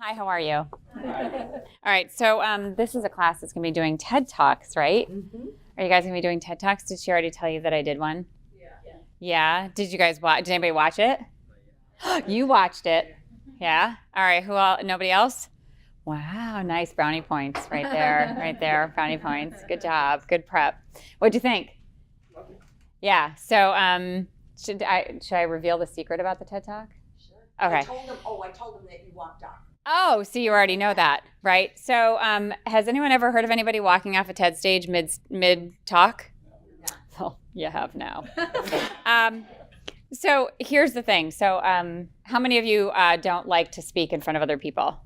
Hi, how are you? All right, so this is a class that's going to be doing TED Talks, right? Mm-hmm. Are you guys going to be doing TED Talks? Did she already tell you that I did one? Yeah? Did you guys watch? Did anybody watch it? You watched it. Yeah? All right, who else? Nobody else? Wow, nice brownie points right there. Right there, brownie points. Good job. Good prep. What'd you think? Yeah, so should I reveal the secret about the TED Talk? Sure. Okay. I told them that you walked off. Oh, so you already know that, right? So has anyone ever heard of anybody walking off a TED stage mid talk? No. Well, you have now. So here's the thing. So how many of you don't like to speak in front of other people?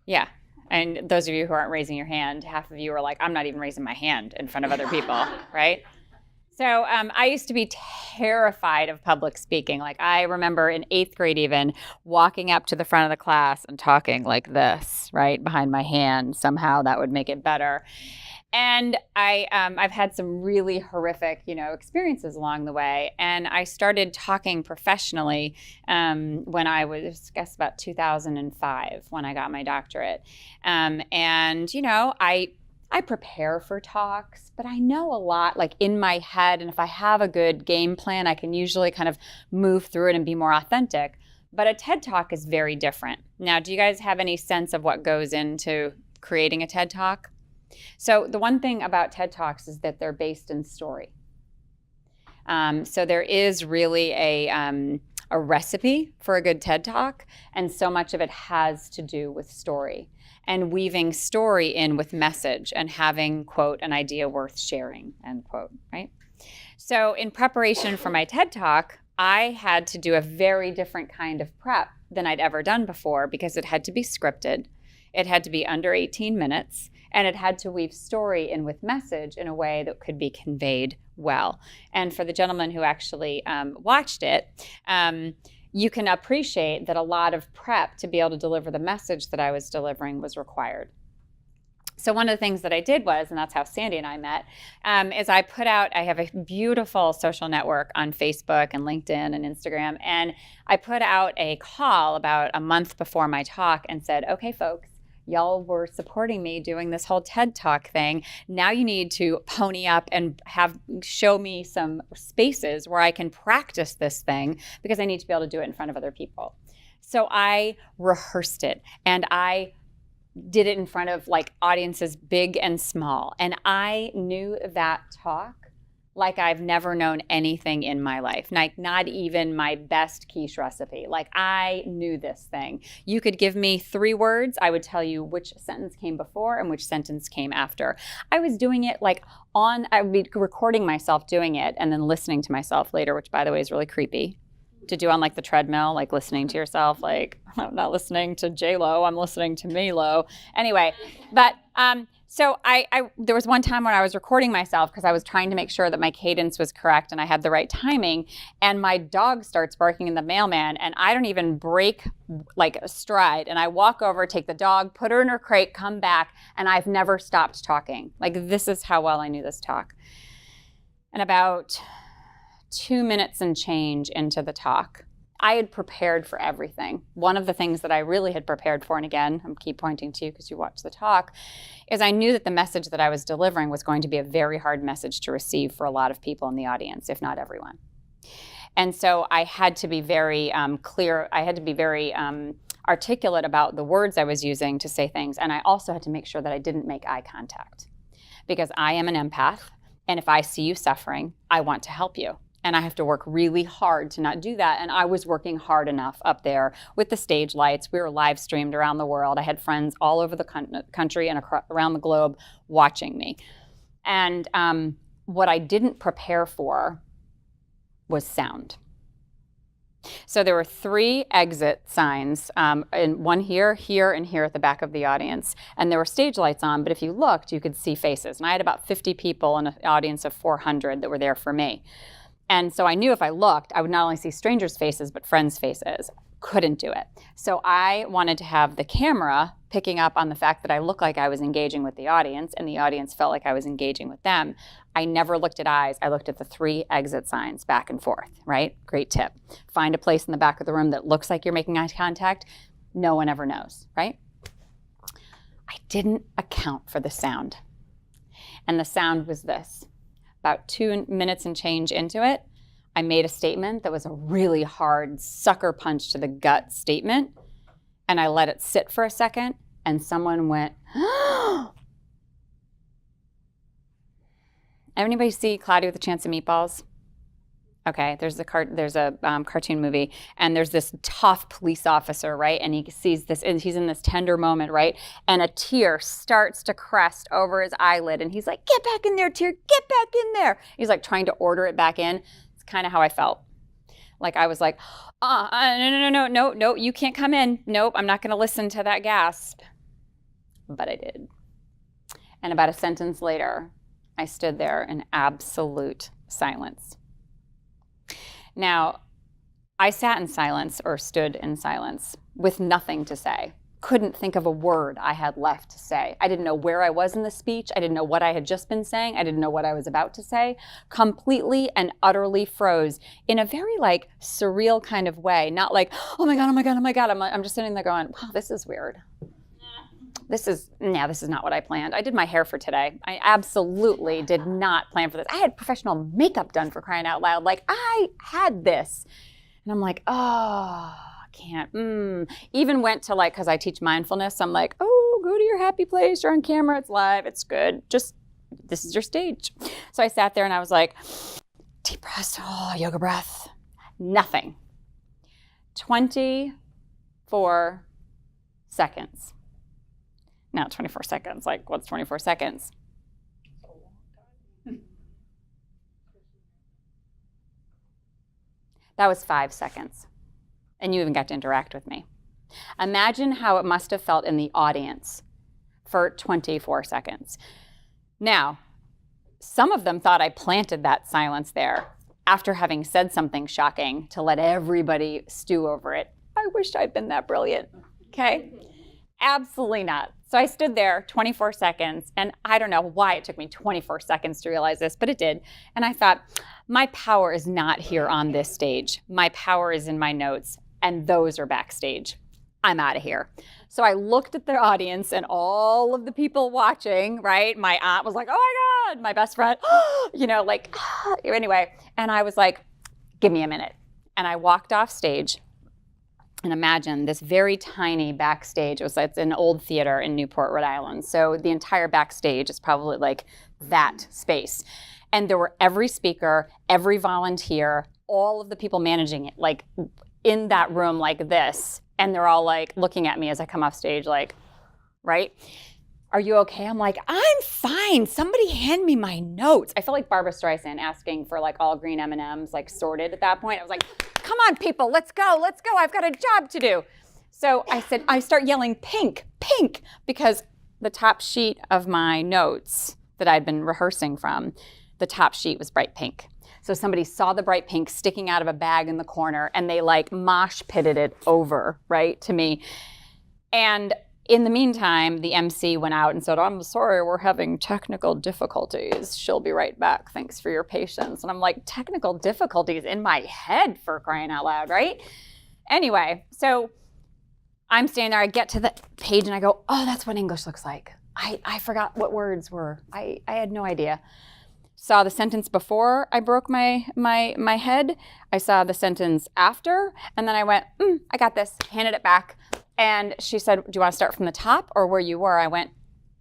Yeah. And those of you who aren't raising your hand, half of you are like, I'm not even raising my hand in front of other people, right? So I used to be terrified of public speaking. Like I remember in 8th grade even walking up to the front of the class and talking like this, right, behind my hand. Somehow that would make it better. And I've had some really horrific, experiences along the way. And I started talking professionally when I was, I guess, about 2005 when I got my doctorate. I prepare for talks, but I know a lot like in my head. And if I have a good game plan, I can usually kind of move through it and be more authentic. But a TED Talk is very different. Now, do you guys have any sense of what goes into creating a TED Talk? So the one thing about TED Talks is that they're based in story. So there is really a recipe for a good TED Talk, and so much of it has to do with story and weaving story in with message and having, quote, an idea worth sharing, end quote, right? So in preparation for my TED Talk, I had to do a very different kind of prep than I'd ever done before because it had to be scripted, it had to be under 18 minutes, and it had to weave story in with message in a way that could be conveyed well. And for the gentleman who actually watched it, you can appreciate that a lot of prep to be able to deliver the message that I was delivering was required. So one of the things that I did was, and that's how Sandy and I met, is I have a beautiful social network on Facebook and LinkedIn and Instagram, and I put out a call about a month before my talk and said, okay, folks, y'all were supporting me doing this whole TED Talk thing. Now you need to pony up and show me some spaces where I can practice this thing because I need to be able to do it in front of other people. So I rehearsed it and I did it in front of like audiences big and small. And I knew that talk like I've never known anything in my life, like not even my best quiche recipe. Like I knew this thing. You could give me 3 words, I would tell you which sentence came before and which sentence came after. I was doing it I would be recording myself doing it and then listening to myself later, which by the way is really creepy to do on like the treadmill, like listening to yourself, like I'm not listening to J-Lo, I'm listening to me-Lo. Anyway, but so there was one time when I was recording myself because I was trying to make sure that my cadence was correct and I had the right timing, and my dog starts barking in the mailman, and I don't even break like a stride, and I walk over, take the dog, put her in her crate, come back, and I've never stopped talking. Like this is how well I knew this talk. And about 2 minutes and change into the talk, I had prepared for everything. One of the things that I really had prepared for, and again, I'm keep pointing to you because you watched the talk, is I knew that the message that I was delivering was going to be a very hard message to receive for a lot of people in the audience, if not everyone. And so I had to be very clear. I had to be very articulate about the words I was using to say things. And I also had to make sure that I didn't make eye contact because I am an empath. And if I see you suffering, I want to help you. And I have to work really hard to not do that. And I was working hard enough up there with the stage lights. We were live streamed around the world. I had friends all over the country and around the globe watching me. And what I didn't prepare for was sound. So there were 3 exit signs, and one here, and here at the back of the audience. And there were stage lights on, but if you looked, you could see faces. And I had about 50 people in an audience of 400 that were there for me. And so I knew if I looked, I would not only see strangers' faces, but friends' faces. Couldn't do it. So I wanted to have the camera picking up on the fact that I looked like I was engaging with the audience and the audience felt like I was engaging with them. I never looked at eyes. I looked at the 3 exit signs back and forth, right? Great tip. Find a place in the back of the room that looks like you're making eye contact. No one ever knows, right? I didn't account for the sound. And the sound was this. About 2 minutes and change into it, I made a statement that was a really hard sucker punch to the gut statement. And I let it sit for a second, and someone went, Anybody see Cloudy with a Chance of Meatballs? Okay, there's a cartoon movie, and there's this tough police officer, right? And he sees this, and he's in this tender moment, right? And a tear starts to crest over his eyelid, and he's like, "Get back in there, tear, get back in there." He's like trying to order it back in. It's kind of how I felt. Like I was like, no, you can't come in. Nope, I'm not going to listen to that gasp. But I did. And about a sentence later, I stood there in absolute silence. Now, I sat in silence or stood in silence with nothing to say. Couldn't think of a word I had left to say. I didn't know where I was in the speech. I didn't know what I had just been saying. I didn't know what I was about to say. Completely and utterly froze in a very like surreal kind of way. Not like, oh my God, oh my God, oh my God. I'm just sitting there going, wow, this is weird. This is not what I planned. I did my hair for today. I absolutely did not plan for this. I had professional makeup done, for crying out loud. Like I had this. And I'm like, oh, I can't. Even went to like, because I teach mindfulness. I'm like, oh, go to your happy place. You're on camera. It's live. It's good. Just, this is your stage. So I sat there and I was like, deep breath. Oh, yoga breath. Nothing. 24 seconds. Now 24 seconds, like what's 24 seconds? That was 5 seconds. And you even got to interact with me. Imagine how it must have felt in the audience for 24 seconds. Now, some of them thought I planted that silence there after having said something shocking to let everybody stew over it. I wish I'd been that brilliant, okay? Absolutely not. So I stood there 24 seconds, and I don't know why it took me 24 seconds to realize this, but it did. And I thought, my power is not here on this stage. My power is in my notes, and those are backstage. I'm out of here. So I looked at the audience and all of the people watching, right? My aunt was like, oh my God, my best friend, anyway. And I was like, give me a minute. And I walked off stage. And imagine this very tiny backstage. It's an old theater in Newport, Rhode Island. So the entire backstage is probably like that space. And there were every speaker, every volunteer, all of the people managing it, like in that room like this. And they're all like looking at me as I come off stage, like, right? Are you okay? I'm like, I'm fine. Somebody hand me my notes. I felt like Barbara Streisand asking for like all green M&Ms, like sorted at that point. I was like, come on, people, let's go. I've got a job to do. So I start yelling, pink, pink, because the top sheet of my notes that I'd been rehearsing from, the top sheet was bright pink. So somebody saw the bright pink sticking out of a bag in the corner, and they like mosh pitted it over, right, to me. And in the meantime, the MC went out and said, I'm sorry, we're having technical difficulties. She'll be right back. Thanks for your patience. And I'm like, technical difficulties in my head, for crying out loud, right? Anyway, so I'm standing there. I get to the page and I go, oh, that's what English looks like. I forgot what words were. I had no idea. Saw the sentence before I broke my head. I saw the sentence after. And then I went, I got this, handed it back. And she said, do you want to start from the top or where you were? I went,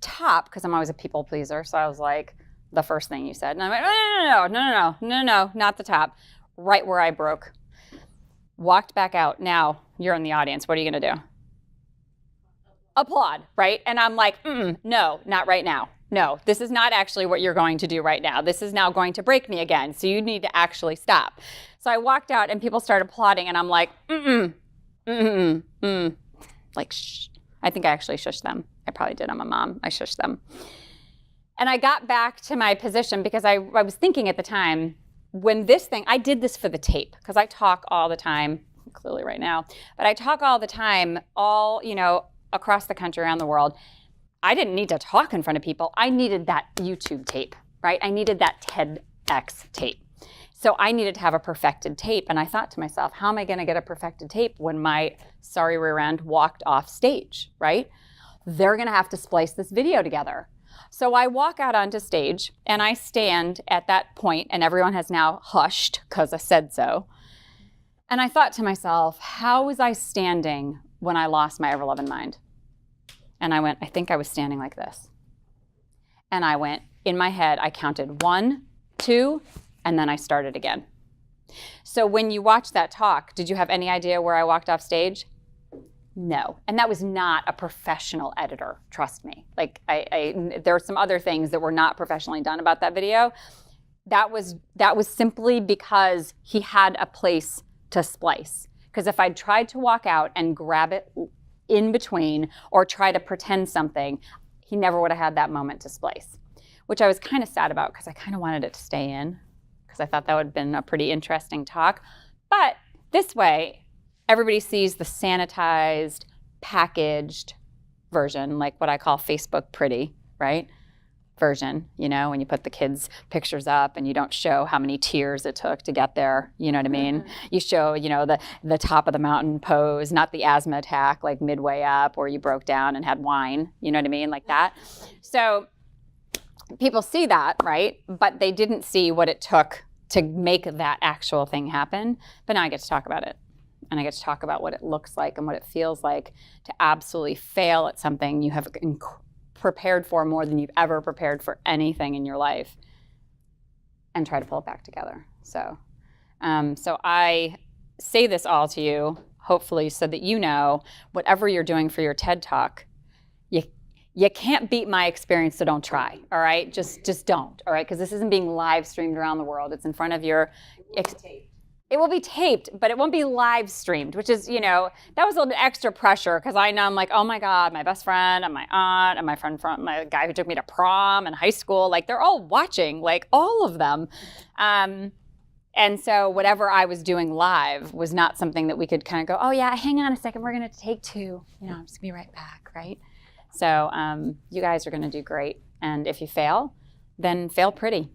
top, because I'm always a people pleaser. So I was like, the first thing you said. And I went, no, not the top. Right where I broke. Walked back out. Now, you're in the audience. What are you going to do? Applaud, right? And I'm like, no, not right now. No, this is not actually what you're going to do right now. This is now going to break me again. So you need to actually stop. So I walked out and people started applauding and I'm like, like, shh. I think I actually shushed them. I probably did. I'm a mom. I shushed them. And I got back to my position because I was thinking at the time, when this thing, I did this for the tape because I talk all the time, clearly right now, but I talk all the time, across the country, around the world. I didn't need to talk in front of people. I needed that YouTube tape, right? I needed that TEDx tape. So I needed to have a perfected tape. And I thought to myself, how am I going to get a perfected tape when my sorry rear end walked off stage, right? They're going to have to splice this video together. So I walk out onto stage and I stand at that point, and everyone has now hushed because I said so. And I thought to myself, how was I standing when I lost my ever-loving mind? And I went, I think I was standing like this. And I went, in my head, I counted 1, 2, and then I started again. So when you watch that talk, did you have any idea where I walked off stage? No. And that was not a professional editor, trust me. Like there are some other things that were not professionally done about that video. That was simply because he had a place to splice. Because if I'd tried to walk out and grab it in between or try to pretend something, he never would have had that moment to splice, which I was kind of sad about because I kind of wanted it to stay in because I thought that would have been a pretty interesting talk. But this way, everybody sees the sanitized, packaged version, like what I call Facebook pretty, right? Version, you know, when you put the kids' pictures up and you don't show how many tears it took to get there, you know what I mean? You show, you know, the top of the mountain pose, not the asthma attack, like midway up or you broke down and had wine, you know what I mean? Like that. So people see that, right? But they didn't see what it took to make that actual thing happen. But now I get to talk about it. And I get to talk about what it looks like and what it feels like to absolutely fail at something you have prepared for more than you've ever prepared for anything in your life and try to pull it back together. So I say this all to you, hopefully, so that you know whatever you're doing for your TED Talk, you can't beat my experience, so don't try, all right? Just don't, all right? Because this isn't being live streamed around the world. It's in front of your... It will be taped, but it won't be live streamed, which is, you know, that was a little bit extra pressure because I know I'm like, oh my God, my best friend and my aunt and my friend from my guy who took me to prom in high school, like they're all watching, like all of them. And so whatever I was doing live was not something that we could kind of go, oh yeah, hang on a second, we're going to take 2. You know, I'm just going to be right back, right? So you guys are going to do great. And if you fail, then fail pretty,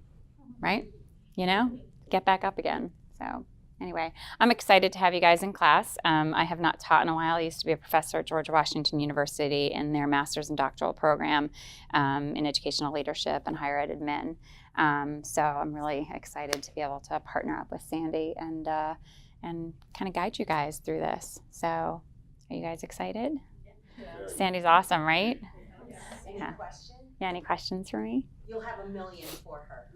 right? You know, get back up again. So. Anyway, I'm excited to have you guys in class. I have not taught in a while. I used to be a professor at George Washington University in their master's and doctoral program in educational leadership and higher ed admin. So I'm really excited to be able to partner up with Sandy and kind of guide you guys through this. So are you guys excited? Yeah. Sandy's awesome, right? Yes. Any questions? Yeah, any questions for me? You'll have 1 million for her.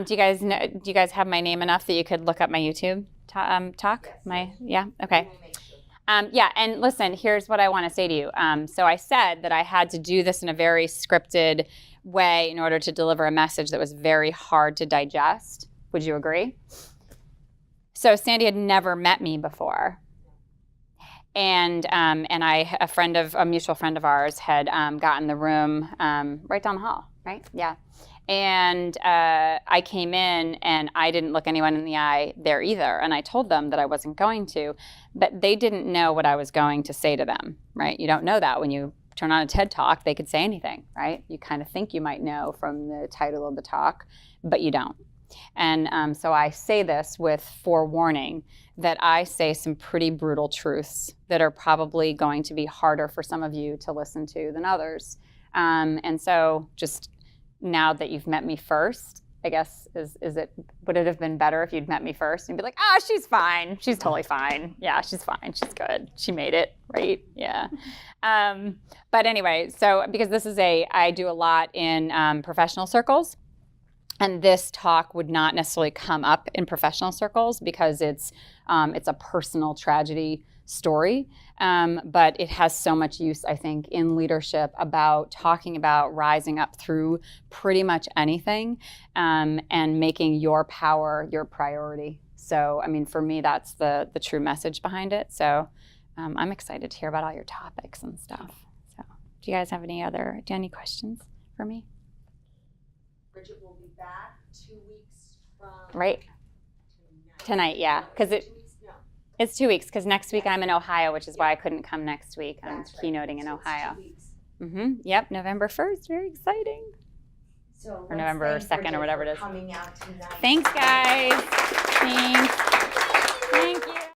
Do you guys have my name enough that you could look up my YouTube talk? Yes. Okay. Yeah, and listen, here's what I want to say to you. So I said that I had to do this in a very scripted way in order to deliver a message that was very hard to digest. Would you agree? So Sandy had never met me before. And a mutual friend of ours had gotten the room right down the hall, right? Yeah. And I came in and I didn't look anyone in the eye there either. And I told them that I wasn't going to, but they didn't know what I was going to say to them, right? You don't know that when you turn on a TED Talk, they could say anything, right? You kind of think you might know from the title of the talk, but you don't. And so I say this with forewarning that I say some pretty brutal truths that are probably going to be harder for some of you to listen to than others. And so just now that you've met me first, I guess, would it have been better if you'd met me first and be like, she's fine. She's totally fine. Yeah, she's fine. She's good. She made it, right? Yeah. But anyway, so because I do a lot in professional circles, and this talk would not necessarily come up in professional circles because it's a personal tragedy story, but it has so much use, I think, in leadership about talking about rising up through pretty much anything and making your power your priority. So, I mean, for me, that's the true message behind it. So I'm excited to hear about all your topics and stuff. So do you guys have any questions for me? Bridget will be back 2 weeks from right tonight, yeah, because it's 2 weeks because next week I'm in Ohio, which is why I couldn't come next week. I'm keynoting in Ohio. It's 2 weeks. Yep, November 1st. Very exciting. So or November let's thank 2nd or Bridget whatever for it is. coming out tonight. Thanks, guys. Thanks.